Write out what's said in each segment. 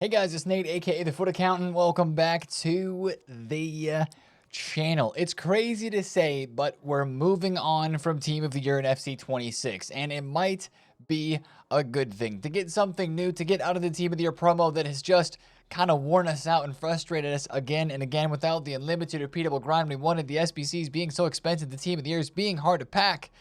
Hey guys, it's Nate, aka TheFutAccountant. Welcome back to the channel. It's crazy to say, but we're moving on from Team of the Year in FC 26, and it might be a good thing to get something new, to get out of the Team of the Year promo that has just kind of worn us out and frustrated us again and again without the unlimited repeatable grind we wanted, the SBCs being so expensive, the Team of the Years being hard to pack.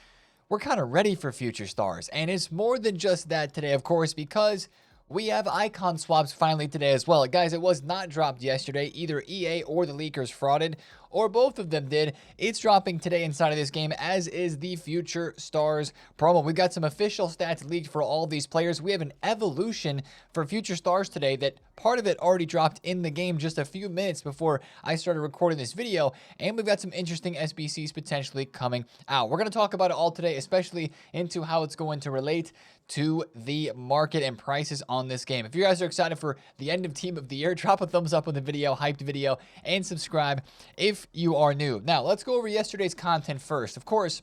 We're kind of ready for future stars, and it's more than just that today, of course, because we have icon swaps finally today as well. Guys, it was not dropped yesterday. Either EA or the leakers frauded, or both of them did. It's dropping today inside of this game, as is the Future Stars promo. We got some official stats leaked for all these players. We have an evolution for Future Stars today that part of it already dropped in the game just a few minutes before I started recording this video, and we've got some interesting SBCs potentially coming out. We're going to talk about it all today, especially into how it's going to relate to the market and prices on this game. If you guys are excited for the end of Team of the Year, drop a thumbs up on the video, hyped video, and subscribe if you are new. Now, let's go over yesterday's content first. Of course,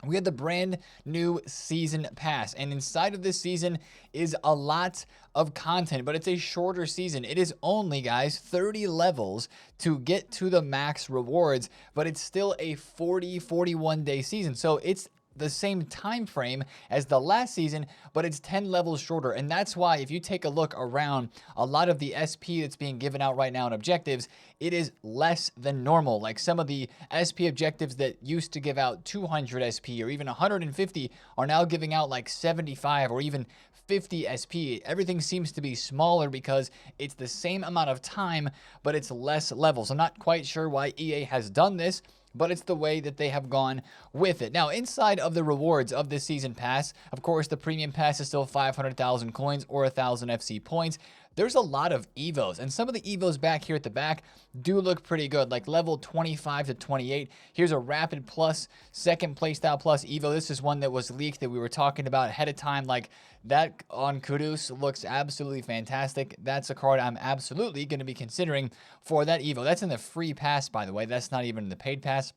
we had the brand new season pass, and inside of this season is a lot of content, but it's a shorter season. It is only, guys, 30 levels to get to the max rewards, but it's still a 41 day season. So it's the same time frame as the last season, but it's 10 levels shorter. And that's why if you take a look around, a lot of the SP that's being given out right now in objectives, it is less than normal. Like some of the SP objectives that used to give out 200 SP or even 150 are now giving out like 75 or even 50 SP. Everything seems to be smaller because it's the same amount of time, but it's less levels. I'm not quite sure why EA has done this, but it's the way that they have gone with it. Now, inside of the rewards of this season pass, of course, the premium pass is still 500,000 coins or 1,000 FC points. There's a lot of evos, and some of the evos back here at the back do look pretty good, like level 25 to 28. Here's a Rapid Plus, second playstyle plus evo. This is one that was leaked that we were talking about ahead of time. Like that on Kudus looks absolutely fantastic. That's a card I'm absolutely going to be considering for that evo. That's in the free pass, by the way. That's not even in the paid pass.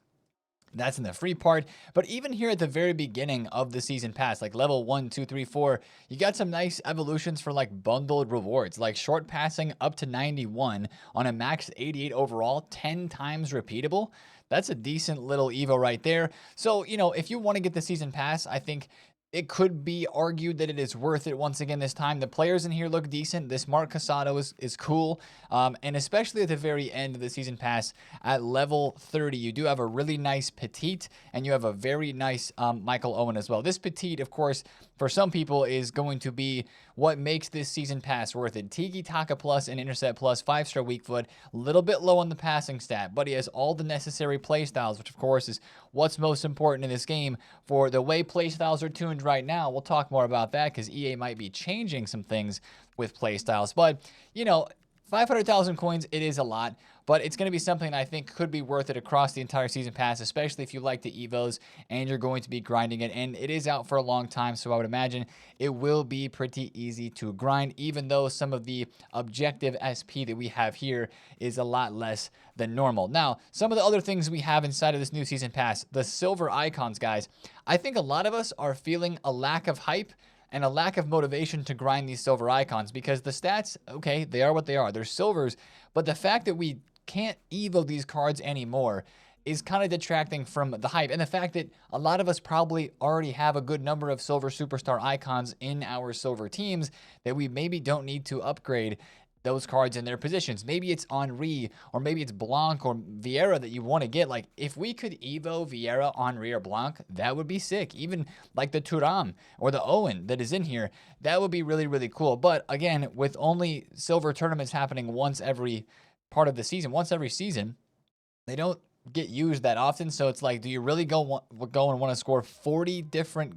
That's in the free part. But even here at the very beginning of the season pass, like level 1, 2, 3, 4, you got some nice evolutions for like bundled rewards, like short passing up to 91 on a max 88 overall, 10 times repeatable. That's a decent little evo right there. So, you know, if you want to get the season pass, I think it could be argued that it is worth it once again this time. The players in here look decent. This Mark Casado is cool. And especially at the very end of the season pass at level 30, you do have a really nice Petite and you have a very nice Michael Owen as well. This Petite, of course, for some people is going to be what makes this season pass worth it. Tiki Taka Plus and Intercept Plus, 5-star weak foot, a little bit low on the passing stat, but he has all the necessary playstyles, which of course is what's most important in this game. For the way playstyles are tuned right now, we'll talk more about that because EA might be changing some things with playstyles. But, you know, 500,000 coins, it is a lot, but it's going to be something I think could be worth it across the entire season pass, especially if you like the evos and you're going to be grinding it. And it is out for a long time, so I would imagine it will be pretty easy to grind, even though some of the objective SP that we have here is a lot less than normal. Now, some of the other things we have inside of this new season pass, the silver icons, guys, I think a lot of us are feeling a lack of hype and a lack of motivation to grind these silver icons because the stats, okay, they are what they are. They're silvers, but the fact that we can't evo these cards anymore is kind of detracting from the hype. And the fact that a lot of us probably already have a good number of silver superstar icons in our silver teams that we maybe don't need to upgrade those cards in their positions. Maybe it's Henry or maybe it's Blanc or Vieira that you want to get. Like if we could evo Vieira, Henry, or Blanc, that would be sick. Even like the Thuram or the Owen that is in here, that would be really, really cool. But again, with only silver tournaments happening once every part of the season, once every season, they don't get used that often. So it's like, do you really go and want to score 40 different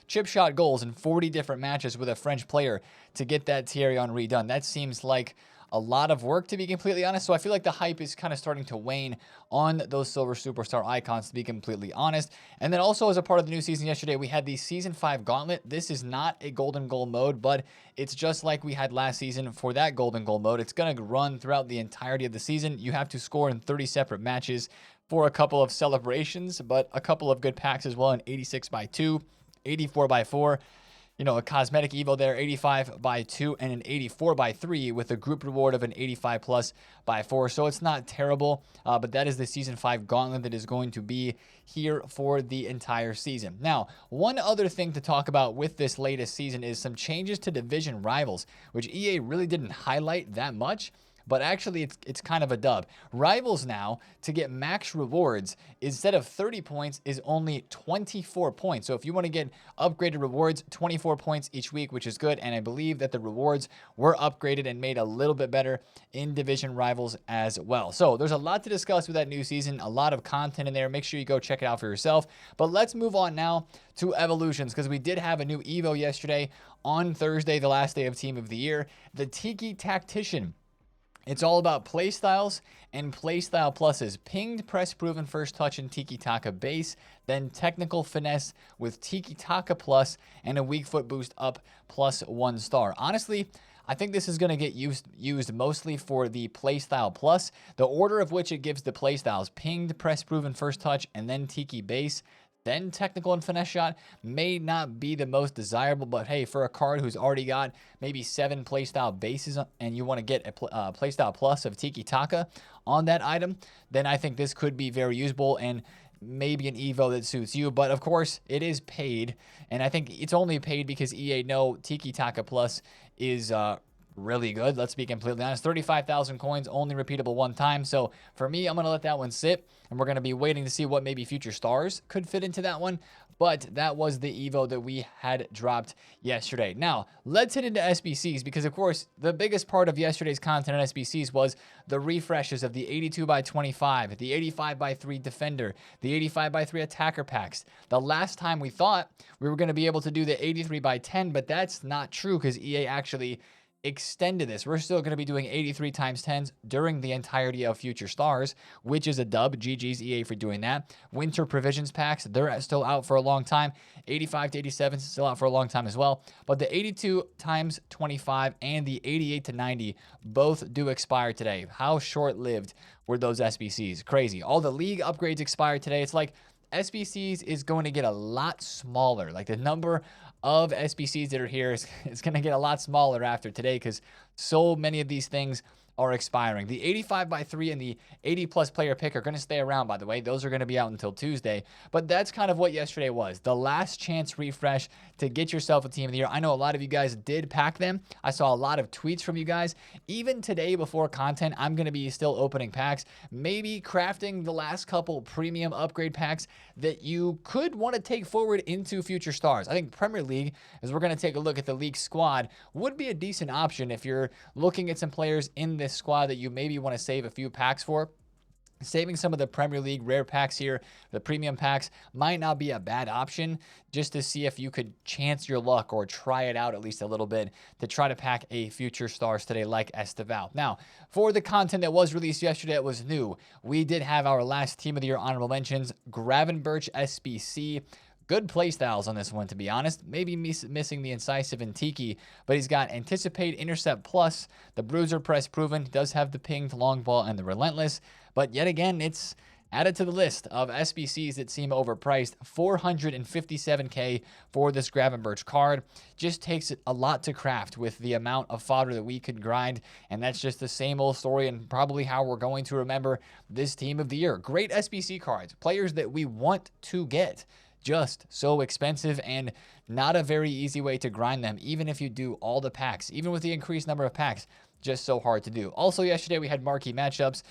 chip shot goals in 40 different matches with a French player to get that Thierry Henry done? That seems like a lot of work, to be completely honest. So I feel like the hype is kind of starting to wane on those silver superstar icons, to be completely honest. And then also as a part of the new season yesterday, we had the season 5 gauntlet. This is not a golden goal mode, but it's just like we had last season for that golden goal mode. It's going to run throughout the entirety of the season. You have to score in 30 separate matches for a couple of celebrations, but a couple of good packs as well, an 86 by 2, 84 by 4. a cosmetic evo there, 85 by 2 and an 84 by 3 with a group reward of an 85 plus by 4. So it's not terrible, but that is the Season 5 gauntlet that is going to be here for the entire season. Now, one other thing to talk about with this latest season is some changes to division rivals, which EA really didn't highlight that much. But actually, it's kind of a dub. Rivals now, to get max rewards, instead of 30 points, is only 24 points. So if you want to get upgraded rewards, 24 points each week, which is good. And I believe that the rewards were upgraded and made a little bit better in Division Rivals as well. So there's a lot to discuss with that new season, a lot of content in there. Make sure you go check it out for yourself. But let's move on now to evolutions, because we did have a new Evo yesterday on Thursday, the last day of Team of the Year, the Tiki Tactician. It's all about playstyles and playstyle pluses. Pinged, press proven, first touch, and Tiki Taka base. Then technical finesse with Tiki Taka plus and a weak foot boost up plus 1 star. Honestly, I think this is going to get used mostly for the playstyle plus. The order of which it gives the playstyles: pinged, press proven, first touch, and then Tiki base. Then technical and finesse shot may not be the most desirable, but hey, for a card who's already got maybe 7 playstyle bases and you want to get a playstyle plus of Tiki Taka on that item, then I think this could be very usable and maybe an Evo that suits you. But of course, it is paid, and I think it's only paid because EA know Tiki Taka plus is really good. Let's be completely honest. 35,000 coins, only repeatable one time. So for me, I'm going to let that one sit, and we're going to be waiting to see what maybe future stars could fit into that one. But that was the Evo that we had dropped yesterday. Now, let's hit into SBCs, because of course, the biggest part of yesterday's content on SBCs was the refreshes of the 82 by 25, the 85 by 3 Defender, the 85 by 3 Attacker packs. The last time we thought we were going to be able to do the 83 by 10, but that's not true, because EA actually extended this. We're still going to be doing 83 times 10s during the entirety of Future Stars, which is a dub. GG's EA for doing that. Winter Provisions packs, they're still out for a long time. 85 to 87 still out for a long time as well. But the 82 times 25 and the 88 to 90 both do expire today. How short-lived were those SBCs? Crazy. All the league upgrades expired today. It's like SBCs is going to get a lot smaller. Like the number of SBCs that are here is going to get a lot smaller after today, because so many of these things are expiring. The 85 by 3 and the 80 plus player pick are going to stay around, by the way. Those are going to be out until Tuesday. But that's kind of what yesterday was. The last chance refresh to get yourself a Team of the Year. I know a lot of you guys did pack them. I saw a lot of tweets from you guys. Even today before content, I'm going to be still opening packs, maybe crafting the last couple premium upgrade packs that you could want to take forward into Future Stars. I think Premier League, as we're going to take a look at the league squad, would be a decent option if you're looking at some players in this squad that you maybe want to save a few packs for. Saving some of the Premier League rare packs here, the premium packs, might not be a bad option, just to see if you could chance your luck or try it out at least a little bit to try to pack a Future Stars today like Esteval. Now, for the content that was released yesterday, it was new. We did have our last Team of the Year honorable mentions, Gravenberch SBC. Good playstyles on this one, to be honest. Maybe missing the Incisive and Tiki, but he's got Anticipate, Intercept Plus, the Bruiser Press Proven. He does have the Pinged, Long Ball, and the Relentless. But yet again, it's added to the list of SBCs that seem overpriced. 457k for this Gravenberch card. Just takes a lot to craft with the amount of fodder that we could grind, and that's just the same old story and probably how we're going to remember this Team of the Year. Great SBC cards, players that we want to get. Just so expensive and not a very easy way to grind them, even if you do all the packs, even with the increased number of packs. Just so hard to do. Also, yesterday we had marquee matchups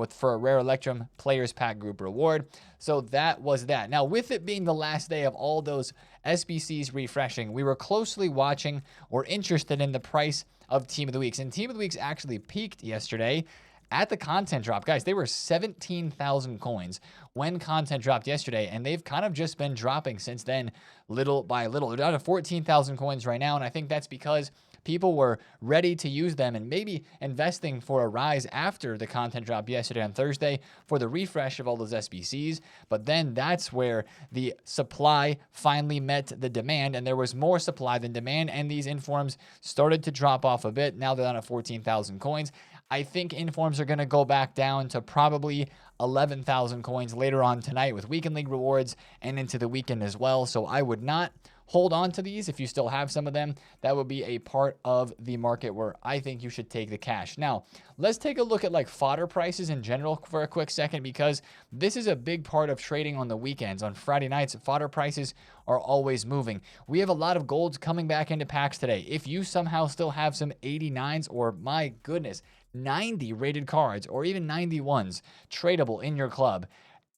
for a Rare Electrum Players Pack Group Reward. So that was that. Now, with it being the last day of all those SBCs refreshing, we were closely watching or interested in the price of Team of the Weeks. And Team of the Weeks actually peaked yesterday at the content drop. Guys, they were 17,000 coins when content dropped yesterday, and they've kind of just been dropping since then, little by little. They're down to 14,000 coins right now, and I think that's because people were ready to use them and maybe investing for a rise after the content drop yesterday on Thursday for the refresh of all those SBCs. But then that's where the supply finally met the demand, and there was more supply than demand, and these informs started to drop off a bit. Now they're down at 14,000 coins. I think informs are going to go back down to probably 11,000 coins later on tonight with weekend league rewards and into the weekend as well. So I would not hold on to these if you still have some of them. That would be a part of the market where I think you should take the cash. Now, let's take a look at like fodder prices in general for a quick second, because this is a big part of trading on the weekends. On Friday nights, fodder prices are always moving. We have a lot of golds coming back into packs today. If you somehow still have some 89s or, my goodness, 90 rated cards or even 91s tradable in your club,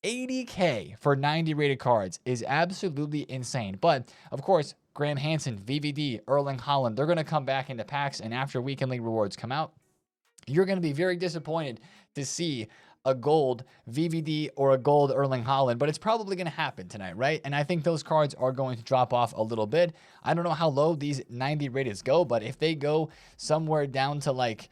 80K for 90 rated cards is absolutely insane. But of course, Graham Hansen, VVD, Erling Haaland, they're going to come back into packs, and after weekend league rewards come out, you're going to be very disappointed to see a gold VVD or a gold Erling Haaland, but it's probably going to happen tonight, right? And I think those cards are going to drop off a little bit. I don't know how low these 90 rateds go, but if they go somewhere down to like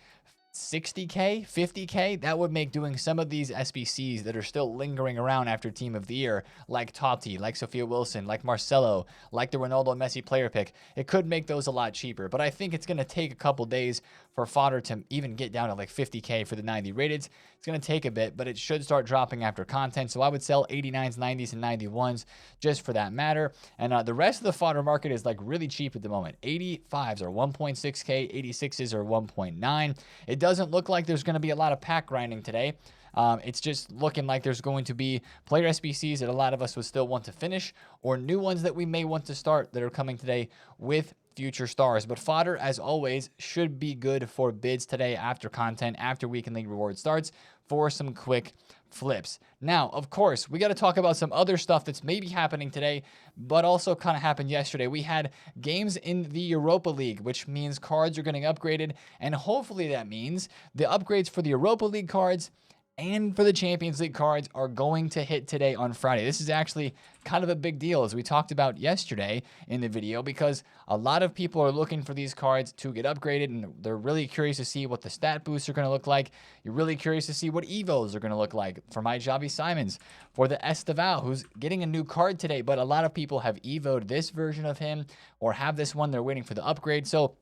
60K, 50K, that would make doing some of these SBCs that are still lingering around after Team of the Year, like TOTY, like Sophia Wilson, like Marcelo, like the Ronaldo Messi player pick, it could make those a lot cheaper. But I think it's going to take a couple days for fodder to even get down to like 50K for the 90 rated. It's going to take a bit, but it should start dropping after content. So I would sell 89s, 90s, and 91s just for that matter. And the rest of the fodder market is like really cheap at the moment. 85s are 1.6K, 86s are 1.9. It doesn't look like there's going to be a lot of pack grinding today. It's just looking like there's going to be player SBCs that a lot of us would still want to finish, or new ones that we may want to start that are coming today with future stars. But fodder, as always, should be good for bids today after content, after weekend league reward starts, for some quick flips. Now, of course, we got to talk about some other stuff that's maybe happening today, but also kind of happened yesterday. We had games in the Europa League, which means cards are getting upgraded, and hopefully that means the upgrades for the Europa League cards and for the Champions League cards are going to hit today on Friday. This is actually kind of a big deal, as we talked about yesterday in the video, because a lot of people are looking for these cards to get upgraded, and they're really curious to see what the stat boosts are going to look like. You're really curious to see what Evos are going to look like for my Javi Simons, for the Esteval, who's getting a new card today, but a lot of people have Evo'd this version of him or have this one. They're waiting for the upgrade. So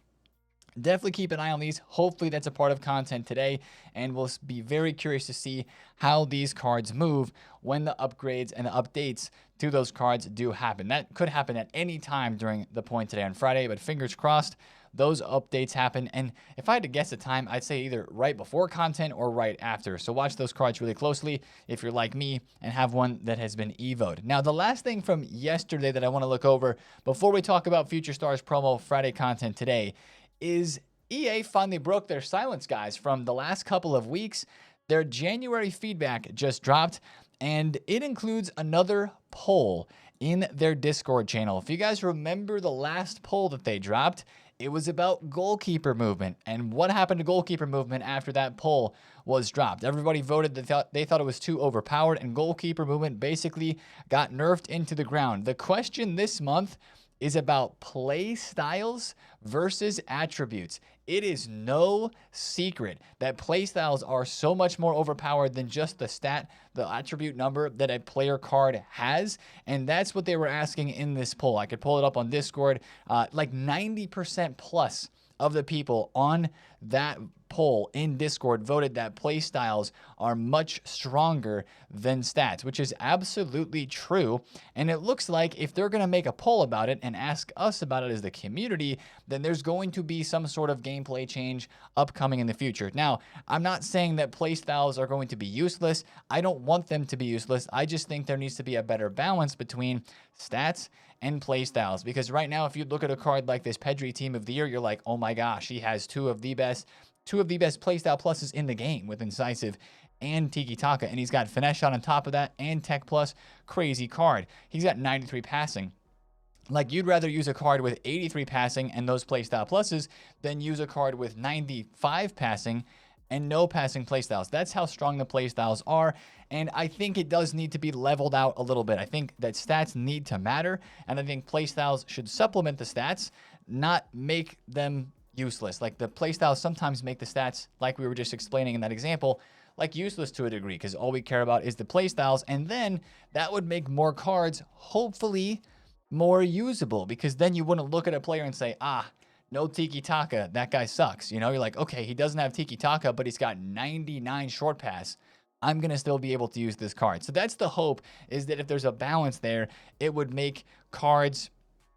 definitely keep an eye on these. Hopefully that's a part of content today, and we'll be very curious to see how these cards move when the upgrades and the updates to those cards do happen. That could happen at any time during the point today on Friday, but fingers crossed those updates happen. And if I had to guess a time, I'd say either right before content or right after. So watch those cards really closely if you're like me and have one that has been evoed. Now, the last thing from yesterday that I want to look over before we talk about Future Stars promo Friday content today is EA finally broke their silence, guys, from the last couple of weeks. Their January feedback just dropped, and it includes another poll in their Discord channel. If you guys remember the last poll that they dropped, it was about goalkeeper movement and what happened to goalkeeper movement after that poll was dropped. Everybody voted that they thought it was too overpowered, and goalkeeper movement basically got nerfed into the ground. The question this month is about play styles versus attributes. It is no secret that play styles are so much more overpowered than just the attribute number that a player card has. And that's what they were asking in this poll. I could pull it up on Discord. Like 90% plus of the people on that poll in Discord voted that play styles are much stronger than stats, which is absolutely true. And it looks like if they're going to make a poll about it and ask us about it as the community, then there's going to be some sort of gameplay change upcoming in the future. Now, I'm not saying that play styles are going to be useless. I don't want them to be useless. I just think there needs to be a better balance between stats and play styles, because right now, if you look at a card like this Pedri Team of the Year, you're like, oh my gosh, he has two of the best playstyle pluses in the game with Incisive and Tiki Taka, and he's got Finesse Shot on top of that and Tech Plus. Crazy card. He's got 93 passing. Like, you'd rather use a card with 83 passing and those playstyle pluses than use a card with 95 passing and no passing playstyles. That's how strong the playstyles are, and I think it does need to be leveled out a little bit. I think that stats need to matter, and I think playstyles should supplement the stats, not make them useless. Like, the playstyles sometimes make the stats, like we were just explaining in that example, like useless to a degree, because all we care about is the playstyles, and then that would make more cards hopefully more usable, because then you wouldn't look at a player and say, no Tiki Taka, that guy sucks. You know, you're like, okay, he doesn't have Tiki Taka, but he's got 99 short pass. I'm going to still be able to use this card. So that's the hope, is that if there's a balance there, it would make cards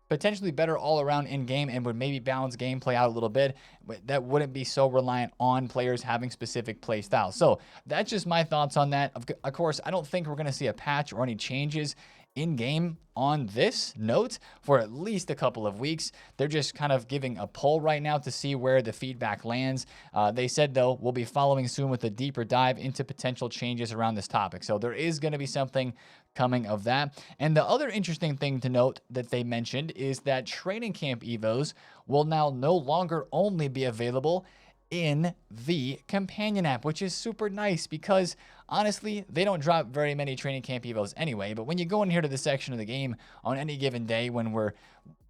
potentially better all around in game and would maybe balance gameplay out a little bit. But that wouldn't be so reliant on players having specific play styles. So that's just my thoughts on that. Of course, I don't think we're going to see a patch or any changes in game on this note for at least a couple of weeks. They're just kind of giving a poll right now to see where the feedback lands. They said, though, we'll be following soon with a deeper dive into potential changes around this topic. So there is going to be something coming of that. And the other interesting thing to note that they mentioned is that training camp evos will now no longer only be available in the companion app, which is super nice because honestly, they don't drop very many training camp evos anyway. But when you go in here to the section of the game on any given day when we're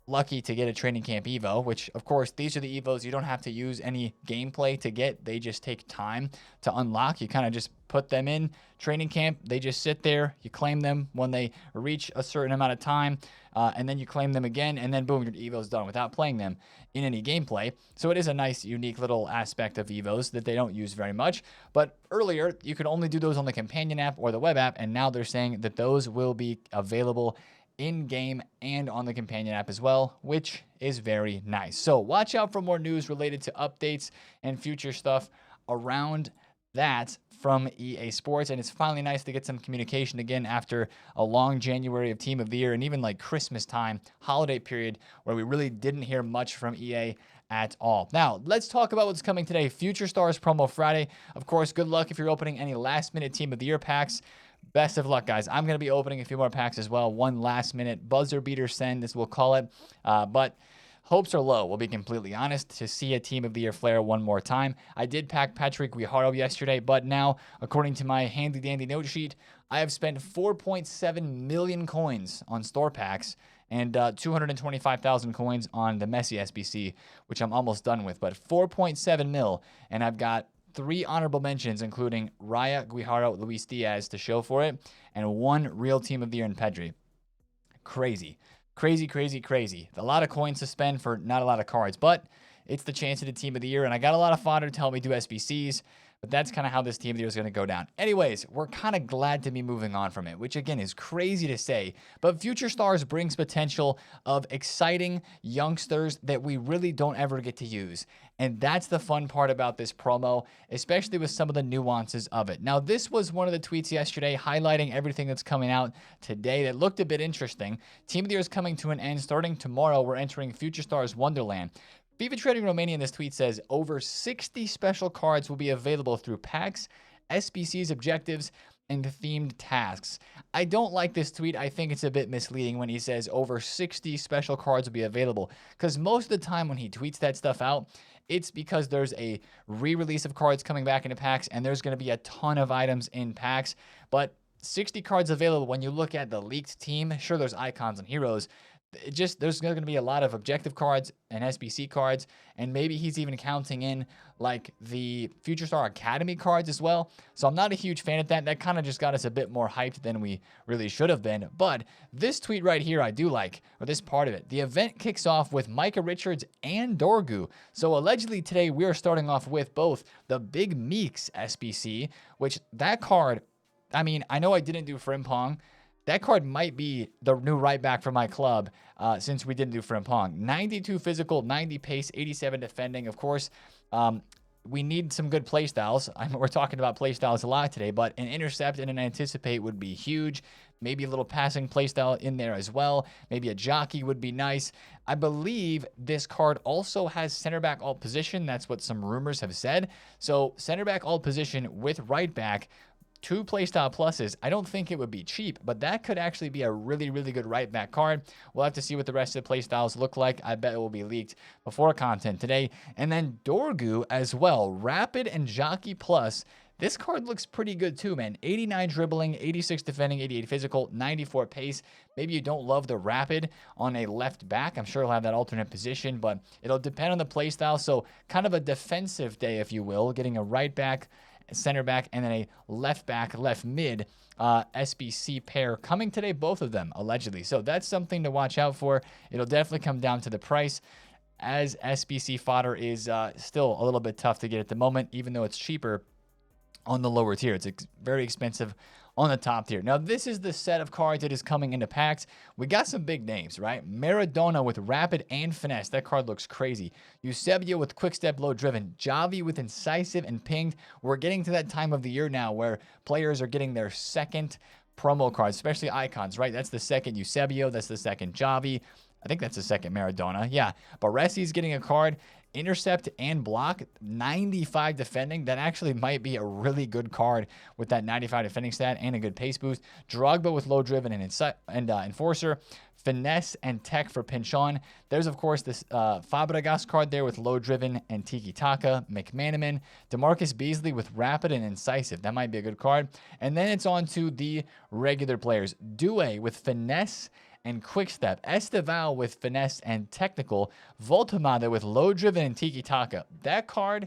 lucky to get a training camp evo, which of course these are the evos you don't have to use any gameplay to get. They just take time to unlock. You kind of just put them in training camp. They just sit there. You claim them when they reach a certain amount of time, and then you claim them again, and then boom, your evo's done without playing them in any gameplay. So it is a nice, unique little aspect of evos that they don't use very much. But earlier, you could only do those on the companion app or the web app, and now they're saying that those will be available in-game and on the companion app as well, which is very nice. So watch out for more news related to updates and future stuff around that from EA Sports. And it's finally nice to get some communication again after a long January of Team of the Year and even like Christmas time, holiday period, where we really didn't hear much from EA at all. Now, let's talk about what's coming today. Future Stars Promo Friday. Of course, good luck if you're opening any last-minute Team of the Year packs. Best of luck, guys. I'm going to be opening a few more packs as well. One last-minute buzzer beater send, as we'll call it. But hopes are low, we'll be completely honest, to see a Team of the Year flare one more time. I did pack Patrick Guijarro yesterday, but now, according to my handy-dandy note sheet, I have spent 4.7 million coins on store packs and 225,000 coins on the Messi SBC, which I'm almost done with. But 4.7 mil, and I've got 3 honorable mentions, including Raya, Guijarro, Luis Diaz to show for it, and 1 real Team of the Year in Pedri. Crazy. Crazy, crazy, crazy. A lot of coins to spend for not a lot of cards, but it's the chance of the Team of the Year, and I got a lot of fodder to help me do SBCs, but that's kind of how this Team of the Year is going to go down. Anyways, we're kind of glad to be moving on from it, which again is crazy to say, but Future Stars brings potential of exciting youngsters that we really don't ever get to use. And that's the fun part about this promo, especially with some of the nuances of it. Now, this was one of the tweets yesterday highlighting everything that's coming out today that looked a bit interesting. Team of the Year is coming to an end. Starting tomorrow, we're entering Future Stars Wonderland. FIFA Trading Romania in this tweet says over 60 special cards will be available through packs, SBCs, objectives, and themed tasks. I don't like this tweet. I think it's a bit misleading when he says over 60 special cards will be available, because most of the time when he tweets that stuff out, it's because there's a re-release of cards coming back into packs, and there's going to be a ton of items in packs. But 60 cards available, when you look at the leaked team, sure, there's icons and heroes. There's going to be a lot of objective cards and SBC cards, and maybe he's even counting in like the Future Star Academy cards as well. So I'm not a huge fan of that. That kind of just got us a bit more hyped than we really should have been. But this tweet right here I do like, or this part of it. The event kicks off with Micah Richards and Dorgu. So allegedly today we are starting off with both the Big Meeks SBC, which that card, I mean, I know I didn't do Frimpong. That card might be the new right back for my club since we didn't do Frimpong. 92 physical, 90 pace, 87 defending. Of course, we need some good playstyles. We're talking about playstyles a lot today, but an intercept and an anticipate would be huge. Maybe a little passing playstyle in there as well. Maybe a jockey would be nice. I believe this card also has center back alt position. That's what some rumors have said. So center back alt position with right back, 2 playstyle pluses. I don't think it would be cheap, but that could actually be a really, really good right back card. We'll have to see what the rest of the playstyles look like. I bet it will be leaked before content today. And then Dorgu as well. Rapid and Jockey Plus. This card looks pretty good too, man. 89 dribbling, 86 defending, 88 physical, 94 pace. Maybe you don't love the rapid on a left back. I'm sure he'll have that alternate position, but it'll depend on the playstyle. So kind of a defensive day, if you will, getting a right back, center back, and then a left back, left mid SBC pair coming today, both of them allegedly. So that's something to watch out for. It'll definitely come down to the price, as SBC fodder is still a little bit tough to get at the moment, even though it's cheaper on the lower tier. It's very expensive on the top tier. Now, this is the set of cards that is coming into packs. We got some big names, right? Maradona with Rapid and Finesse. That card looks crazy. Eusebio with Quick Step, Low Driven. Javi with Incisive and Pinged. We're getting to that time of the year now where players are getting their second promo cards, especially icons, right? That's the second Eusebio. That's the second Javi. I think that's the second Maradona. Yeah. Baresi's getting a card. Intercept and block, 95 defending. That actually might be a really good card with that 95 defending stat and a good pace boost. Drogba with low driven and enforcer. Finesse and tech for Pinchon. There's, of course, this Fabregas card there with low driven and Tiki Taka. McManaman. DeMarcus Beasley with rapid and incisive. That might be a good card. And then it's on to the regular players. Due with finesse and quick step. Esteval with finesse and technical. Voltamada with low driven and Tiki Taka. That card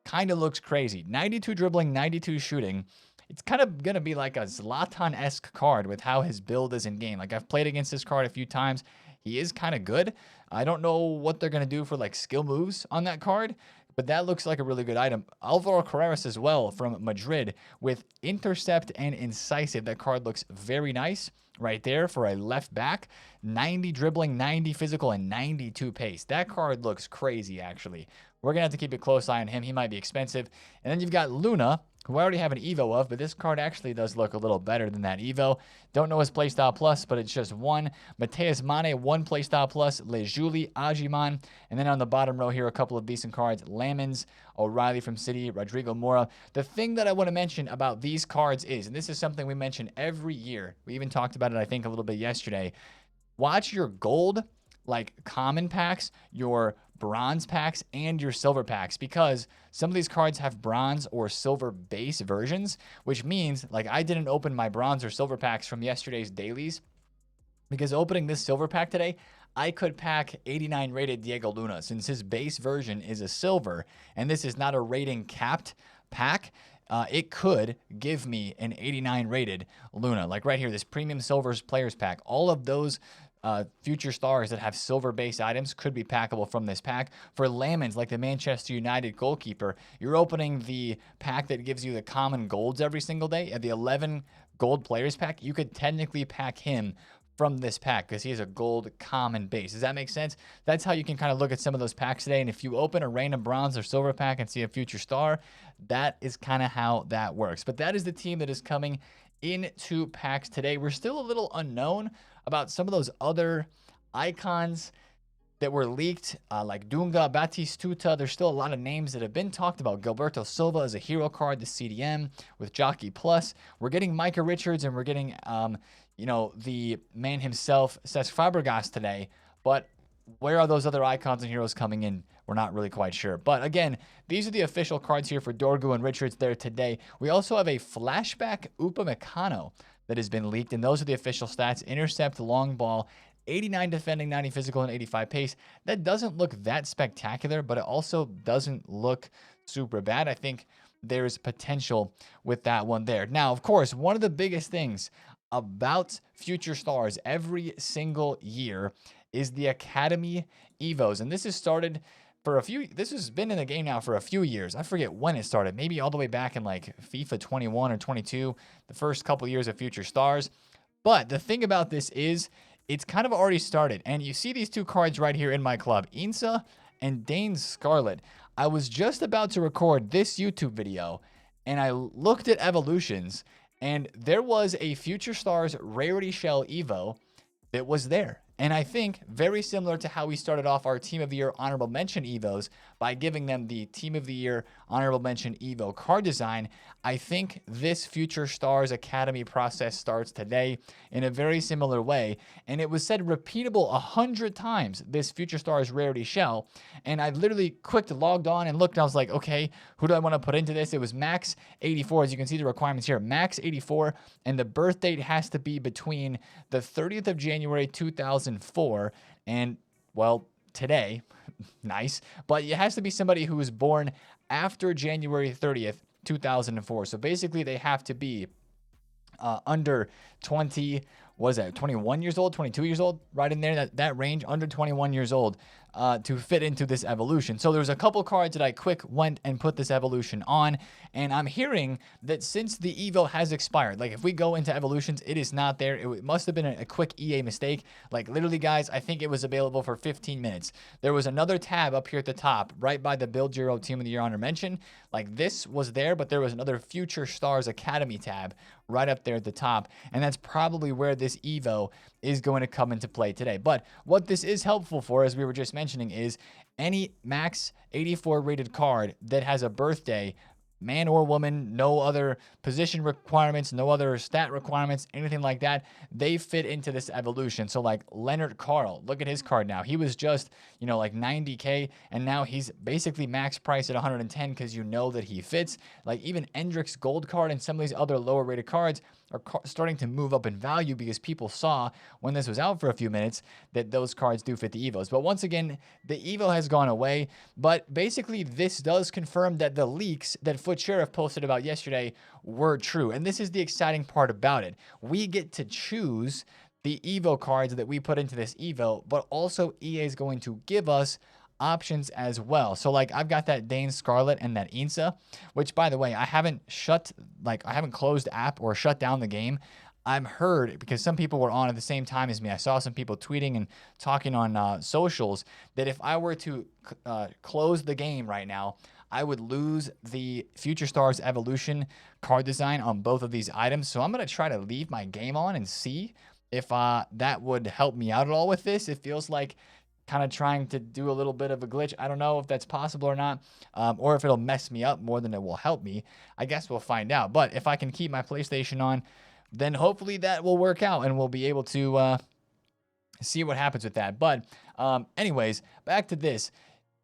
kind of looks crazy. 92 dribbling, 92 shooting. It's kind of going to be like a Zlatan-esque card with how his build is in game. Like, I've played against this card a few times. He is kind of good. I don't know what they're going to do for like skill moves on that card, but that looks like a really good item. Alvaro Carreras as well from Madrid with intercept and incisive. That card looks very nice right there for a left back. 90 dribbling, 90 physical, and 92 pace. That card looks crazy, actually. We're going to have to keep a close eye on him. He might be expensive. And then you've got Luna, who I already have an Evo of, but this card actually does look a little better than that Evo. Don't know his playstyle plus, but it's just one. Mateus Mane, one playstyle plus. Lejuli, Ajiman. And then on the bottom row here, a couple of decent cards. Lamens, O'Reilly from City, Rodrigo Mora. The thing that I want to mention about these cards is, and this is something we mention every year. We even talked about it, I think, a little bit yesterday. Watch your gold, like common packs, your bronze packs, and your silver packs, because some of these cards have bronze or silver base versions, which means like I didn't open my bronze or silver packs from yesterday's dailies, because opening this silver pack today, I could pack 89 rated Diego Luna since his base version is a silver and this is not a rating capped pack. It could give me an 89 rated Luna, like right here, this premium silvers players pack. All of those future stars that have silver base items could be packable from this pack. For Lamens, like the Manchester United goalkeeper, you're opening the pack that gives you the common golds every single day. At the 11 gold players pack, you could technically pack him from this pack because he has a gold common base. Does that make sense? That's how you can kind of look at some of those packs today. And if you open a random bronze or silver pack and see a future star, that is kind of how that works. But that is the team that is coming into packs today. We're still a little unknown about some of those other icons that were leaked, like Dunga, Batistuta. There's still a lot of names that have been talked about. Gilberto Silva is a hero card, the CDM with Jockey Plus. We're getting Micah Richards and we're getting, the man himself, Cesc Fabregas today. But where are those other icons and heroes coming in? We're not really quite sure. But again, these are the official cards here for Dorgu and Richards there today. We also have a flashback Upamecano that has been leaked, and those are the official stats. Intercept, long ball, 89 defending, 90 physical, and 85 pace. That doesn't look that spectacular, but it also doesn't look super bad. I think there's potential with that one there. Now, of course, one of the biggest things about future stars every single year is the Academy Evos, and this has started for this has been in the game now for a few years. I forget when it started, maybe all the way back in like FIFA 21 or 22, the first couple years of Future Stars. But the thing about this is it's kind of already started. And you see these two cards right here in my club, Insa and Dane Scarlet. I was just about to record this YouTube video and I looked at evolutions and there was a Future Stars Rarity Shell Evo that was there. And I think very similar to how we started off our Team of the Year Honorable Mention Evos by giving them the Team of the Year Honorable Mention Evo card design, I think this Future Stars Academy process starts today in a very similar way. And it was said repeatable 100 times, this Future Stars Rarity Shell. And I literally logged on and looked and I was like, okay, who do I want to put into this? It was max 84. As you can see the requirements here, max 84. And the birth date has to be between the 30th of January 2004 and, well, today. Nice. But it has to be somebody who was born after January 30th, 2004. So basically they have to be under 20, what is that, 21 years old, 22 years old, right in there, that range, under 21 years old to fit into this evolution. So there's a couple cards that I quick went and put this evolution on, and I'm hearing that since the Evo has expired, like if we go into evolutions, it is not there. It must have been a quick EA mistake. Like literally, guys, I think it was available for 15 minutes. There was another tab up here at the top, right by the Build Your Own Team of the Year honor mention. Like this was there, but there was another Future Stars Academy tab right up there at the top, and that's probably where this Evo is going to come into play today. But what this is helpful for, as we were just mentioning, is any max 84 rated card that has a birthday, man or woman, no other position requirements, no other stat requirements, anything like that, they fit into this evolution. So like Leonard Carl, look at his card now. He was just, you know, like 90K, and now he's basically max price at 110 because you know that he fits. Like even Endrick's gold card and some of these other lower rated cards are starting to move up in value because people saw when this was out for a few minutes that those cards do fit the Evos. But once again, the Evo has gone away. But basically, this does confirm that the leaks that Foot Sheriff posted about yesterday were true. And this is the exciting part about it. We get to choose the Evo cards that we put into this Evo, but also EA is going to give us options as well. So like I've got that Dane Scarlet and that Insa, which by the way, I haven't closed the app or shut down the game. I've heard, because some people were on at the same time as me, I saw some people tweeting and talking on socials that if I were to close the game right now, I would lose the Future Stars Evolution card design on both of these items. So I'm going to try to leave my game on and see if that would help me out at all with this. It feels like kind of trying to do a little bit of a glitch. I don't know if that's possible or not, or if it'll mess me up more than it will help me. I guess we'll find out. But if I can keep my PlayStation on, then hopefully that will work out and we'll be able to see what happens with that. But anyways, back to this.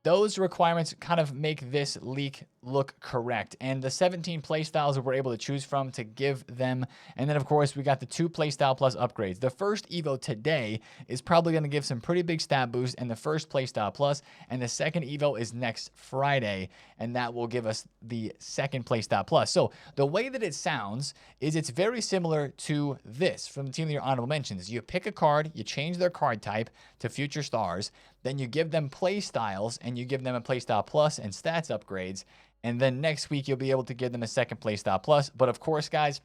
Those requirements kind of make this leak look correct. And the 17 playstyles that we're able to choose from to give them. And then, of course, we got the 2 playstyle plus upgrades. The first Evo today is probably going to give some pretty big stat boost in the first playstyle plus. And the second Evo is next Friday. And that will give us the second playstyle plus. So the way that it sounds is it's very similar to this from the Team of Your Honorable Mentions. You pick a card, you change their card type to Future Stars. Then you give them play styles and you give them a playstyle plus and stats upgrades. And then next week, you'll be able to give them a second playstyle plus. But of course, guys,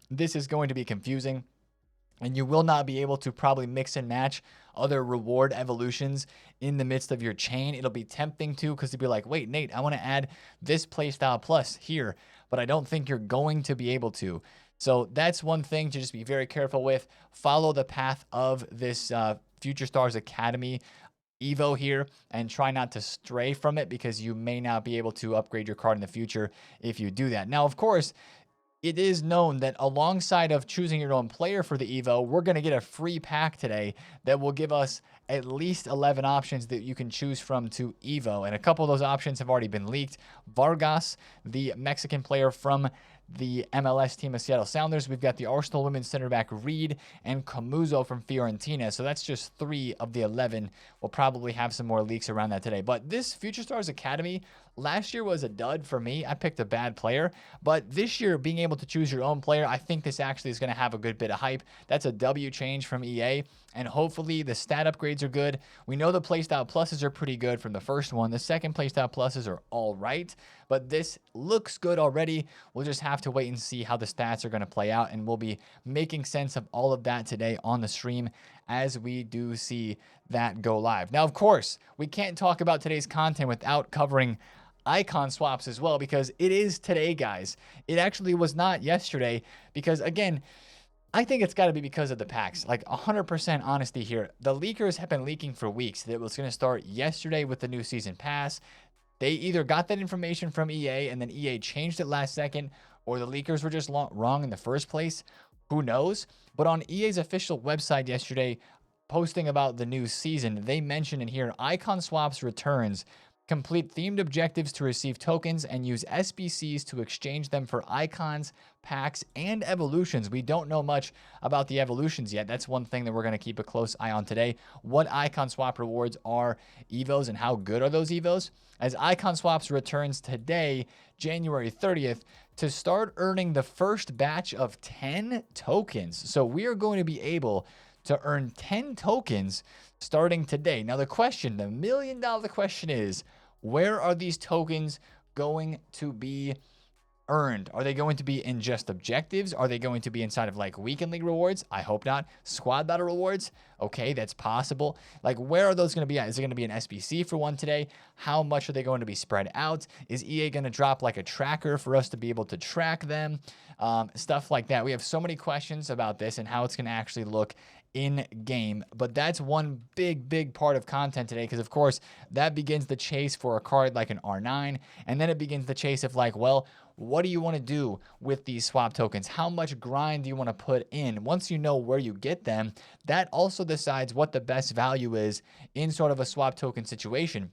this is going to be confusing. And you will not be able to probably mix and match other reward evolutions in the midst of your chain. It'll be tempting to, because you'll be like, wait, Nate, I want to add this playstyle plus here. But I don't think you're going to be able to. So that's one thing to just be very careful with. Follow the path of this Future Stars Academy Evo here and try not to stray from it, because you may not be able to upgrade your card in the future if you do that. Now, of course, it is known that alongside of choosing your own player for the Evo, we're going to get a free pack today that will give us at least 11 options that you can choose from to Evo. And a couple of those options have already been leaked. Vargas, the Mexican player from the MLS team of Seattle Sounders. We've got the Arsenal women's center back Reed and Camuso from Fiorentina. So that's just 3 of the 11. We'll probably have some more leaks around that today. But this Future Stars Academy last year was a dud for me. I picked a bad player. But this year, being able to choose your own player, I think this actually is going to have a good bit of hype. That's a W change from EA. And hopefully the stat upgrades are good. We know the playstyle pluses are pretty good from the first one. The second playstyle pluses are all right. But this looks good already. We'll just have to wait and see how the stats are going to play out. And we'll be making sense of all of that today on the stream as we do see that go live. Now, of course, we can't talk about today's content without covering icon swaps as well, because it is today, guys. It actually was not yesterday, because again, I think it's got to be because of the packs. Like 100% honesty here. The leakers have been leaking for weeks that it was going to start yesterday with the new season pass. They either got that information from EA and then EA changed it last second, or the leakers were just wrong in the first place. Who knows? But on EA's official website yesterday, posting about the new season, they mentioned in here, icon swaps returns. Complete themed objectives to receive tokens and use SBCs to exchange them for icons, packs, and evolutions. We don't know much about the evolutions yet. That's one thing that we're going to keep a close eye on today. What icon swap rewards are Evos and how good are those Evos? As icon swaps returns today, January 30th, to start earning the first batch of 10 tokens. So we are going to be able to earn 10 tokens starting today. Now, the million-dollar question is, where are these tokens going to be earned? Are they going to be in just objectives? Are they going to be inside of like weekend league rewards? I hope not. Squad battle rewards? Okay, that's possible. Like, where are those going to be at? Is it going to be an SBC for one today? How much are they going to be spread out? Is EA going to drop like a tracker for us to be able to track them? Stuff like that. We have so many questions about this and how it's going to actually look in game, but that's one big part of content today, because of course that begins the chase for a card like an R9, and then it begins the chase of like, well, what do you want to do with these swap tokens? How much grind do you want to put in? Once you know where you get them, that also decides what the best value is in sort of a swap token situation.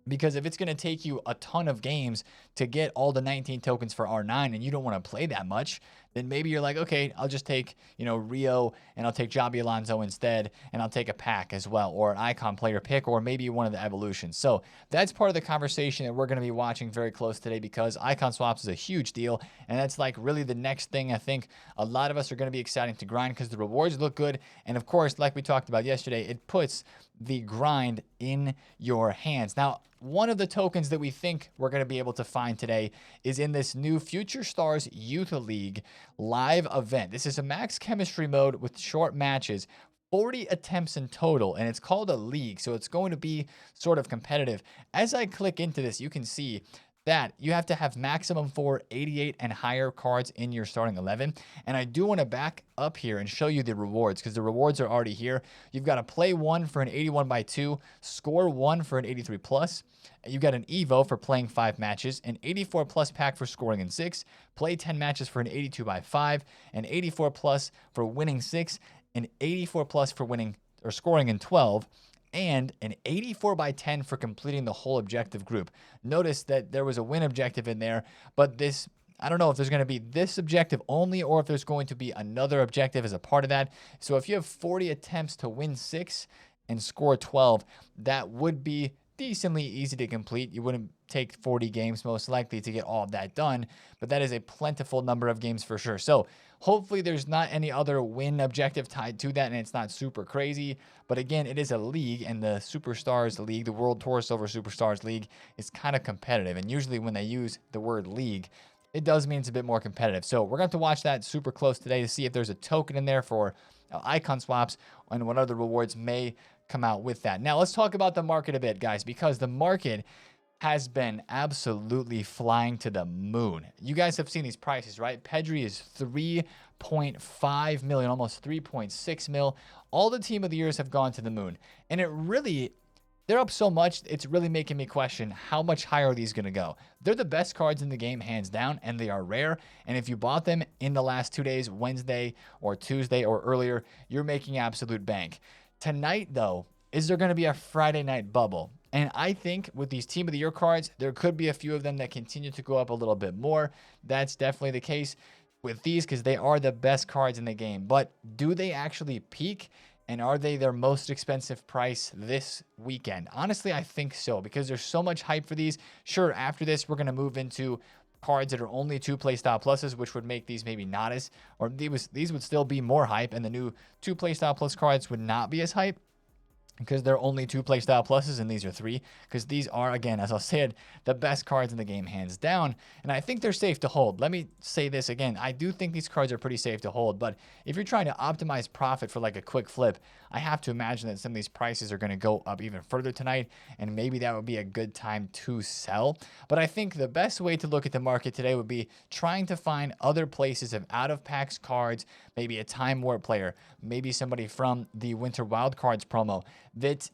Because if it's going to take you a ton of games to get all the 19 tokens for R9 and you don't want to play that much, then maybe you're like, okay, I'll just take, Rio, and I'll take Javi Alonso instead, and I'll take a pack as well, or an icon player pick, or maybe one of the evolutions. So that's part of the conversation that we're going to be watching very close today, because icon swaps is a huge deal, and that's like really the next thing I think a lot of us are going to be excited to grind, because the rewards look good, and of course, like we talked about yesterday, it puts the grind in your hands. Now, one of the tokens that we think we're going to be able to find today is in this new Future Stars Youth League live event. This is a max chemistry mode with short matches, 40 attempts in total, and it's called a league, so it's going to be sort of competitive. As I click into this, you can see that you have to have maximum 488 and higher cards in your starting 11. And I do want to back up here and show you the rewards, because the rewards are already here. You've got to play 1 for an 81/2, score 1 for an 83+. You got an Evo for playing 5 matches, an 84+ pack for scoring in 6, play 10 matches for an 82/5, an 84+ for winning 6, an 84+ for winning or scoring in 12, and an 84/10 for completing the whole objective group. Notice that there was a win objective in there, but this, I don't know if there's going to be this objective only or if there's going to be another objective as a part of that. So if you have 40 attempts to win 6 and score 12, that would be decently easy to complete. You wouldn't take 40 games most likely to get all of that done, but that is a plentiful number of games for sure. So hopefully there's not any other win objective tied to that and it's not super crazy. But again, it is a league, and the Superstars League, the World Tour Silver Superstars League, is kind of competitive. And usually when they use the word league, it does mean it's a bit more competitive. So we're going to have to watch that super close today to see if there's a token in there for icon swaps and what other rewards may come out with that. Now let's talk about the market a bit, guys, because the market has been absolutely flying to the moon. You guys have seen these prices, right? Pedri is 3.5 million, almost 3.6 mil. All the team of the years have gone to the moon. And they're up so much, it's really making me question how much higher are these going to go. They're the best cards in the game, hands down, and they are rare. And if you bought them in the last 2 days, Wednesday or Tuesday or earlier, you're making absolute bank. Tonight, though, is there going to be a Friday night bubble? And I think with these Team of the Year cards, there could be a few of them that continue to go up a little bit more. That's definitely the case with these, because they are the best cards in the game. But do they actually peak? And are they their most expensive price this weekend? Honestly, I think so, because there's so much hype for these. Sure, after this, we're going to move into cards that are only 2 playstyle pluses, which would make these maybe not as, or these would still be more hype, and the new 2 playstyle plus cards would not be as hype, because they're only 2 playstyle pluses and these are 3, because these are, again, as I said, the best cards in the game, hands down, and I think they're safe to hold. Let me say this again. I do think these cards are pretty safe to hold, but if you're trying to optimize profit for like a quick flip, I have to imagine that some of these prices are going to go up even further tonight, and maybe that would be a good time to sell. But I think the best way to look at the market today would be trying to find other places of out-of-packs cards, maybe a Time Warp player, maybe somebody from the Winter Wildcards promo that,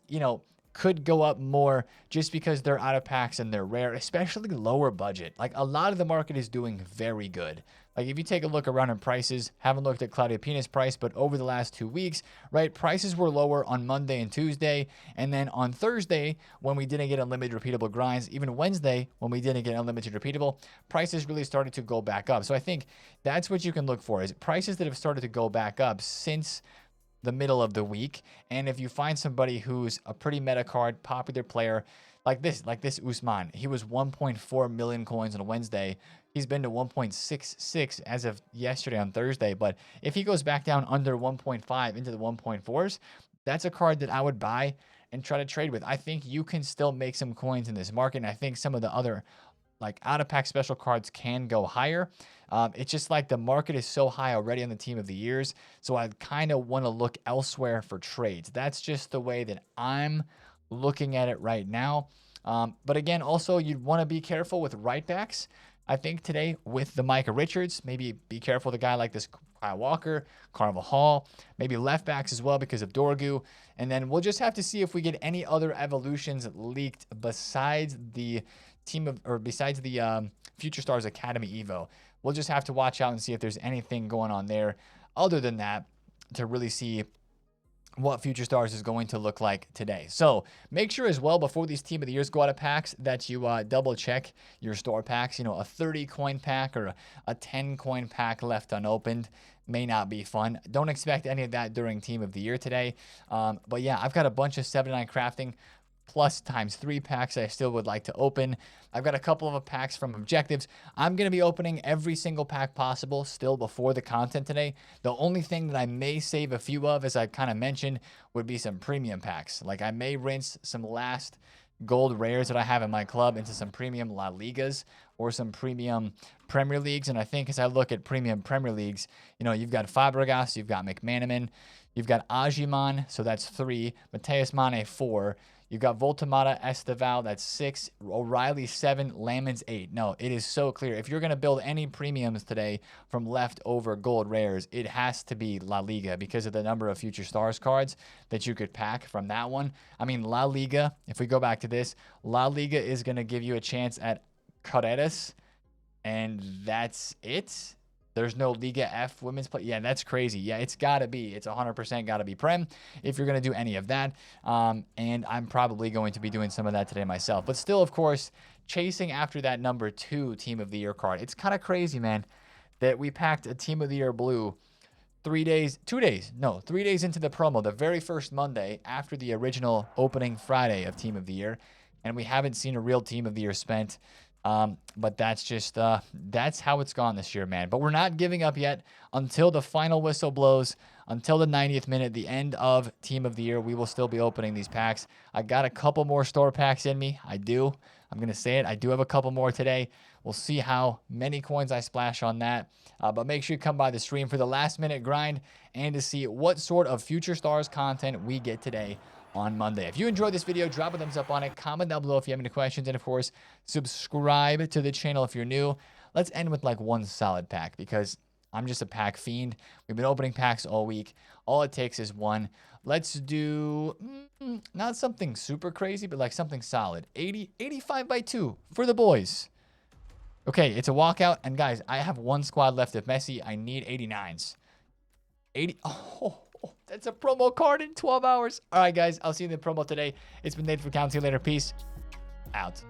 could go up more just because they're out of packs and they're rare, especially lower budget. Like, a lot of the market is doing very good. Like, if you take a look around in prices, haven't looked at Claudia Pina's price, but over the last 2 weeks, right, prices were lower on Monday and Tuesday. And then on Thursday, when we didn't get unlimited repeatable grinds, even Wednesday, when we didn't get unlimited repeatable, prices really started to go back up. So I think that's what you can look for, is prices that have started to go back up since the middle of the week. And if you find somebody who's a pretty meta card, popular player, Like this Usman. He was 1.4 million coins on a Wednesday. He's been to 1.66 as of yesterday on Thursday. But if he goes back down under 1.5 into the 1.4s, that's a card that I would buy and try to trade with. I think you can still make some coins in this market. And I think some of the other like out of pack special cards can go higher. It's just like the market is so high already on the team of the years. So I kind of want to look elsewhere for trades. That's just the way that I'm looking at it right now. But again, also you'd want to be careful with right backs. I think today with the Micah Richards, maybe be careful with a guy like this Kyle Walker, Carvajal Hall, maybe left backs as well because of Dorgu. And then we'll just have to see if we get any other evolutions leaked besides the besides the Future Stars Academy Evo. We'll just have to watch out and see if there's anything going on there other than that to really see what Future Stars is going to look like today. So make sure as well before these Team of the Years go out of packs that you double check your store packs. You know, a 30 coin pack or a 10 coin pack left unopened may not be fun. Don't expect any of that during Team of the Year today. But yeah, I've got a bunch of 79 crafting plus ×3 packs I still would like to open. I've got a couple of packs from objectives. I'm going to be opening every single pack possible still before the content today. The only thing that I may save a few of, as I kind of mentioned, would be some premium packs. Like I may rinse some last gold rares that I have in my club into some premium La Ligas or some premium Premier Leagues. And I think as I look at premium Premier Leagues, you know, you've got Fabregas, you've got McManaman, you've got Ajiman, so that's 3, Mateus Mane 4, you've got Voltamata, Esteval, that's 6, O'Reilly 7, Lamens 8. No, it is so clear. If you're going to build any premiums today from leftover gold rares, it has to be La Liga because of the number of Future Stars cards that you could pack from that one. I mean, La Liga, if we go back to this, La Liga is going to give you a chance at Carreras, and that's it. There's no Liga F women's play. Yeah, that's crazy. Yeah, it's got to be. It's 100% got to be Prem if you're going to do any of that. And I'm probably going to be doing some of that today myself. But still, of course, chasing after that number 2 Team of the Year card. It's kind of crazy, man, that we packed a Team of the Year blue 3 days into the promo, the very first Monday after the original opening Friday of Team of the Year. And we haven't seen a real Team of the Year spent. But that's just, that's how it's gone this year, man. But we're not giving up yet until the final whistle blows, until the 90th minute, the end of Team of the Year. We will still be opening these packs. I got a couple more store packs in me. I do. I'm going to say it. I do have a couple more today. We'll see how many coins I splash on that. But make sure you come by the stream for the last minute grind and to see what sort of Future Stars content we get today on Monday. If you enjoyed this video, drop a thumbs up on it, comment down below if you have any questions, and of course, subscribe to the channel if you're new. Let's end with like one solid pack because I'm just a pack fiend. We've been opening packs all week. All it takes is one. Let's do not something super crazy, but like something solid. 85 by 2 for the boys. Okay, it's a walkout, and guys, I have one squad left of Messi. I need 89s. 80. Oh, that's a promo card in 12 hours. All right, guys, I'll see you in the promo today. It's been TheFutAccountant. See you later. Peace out.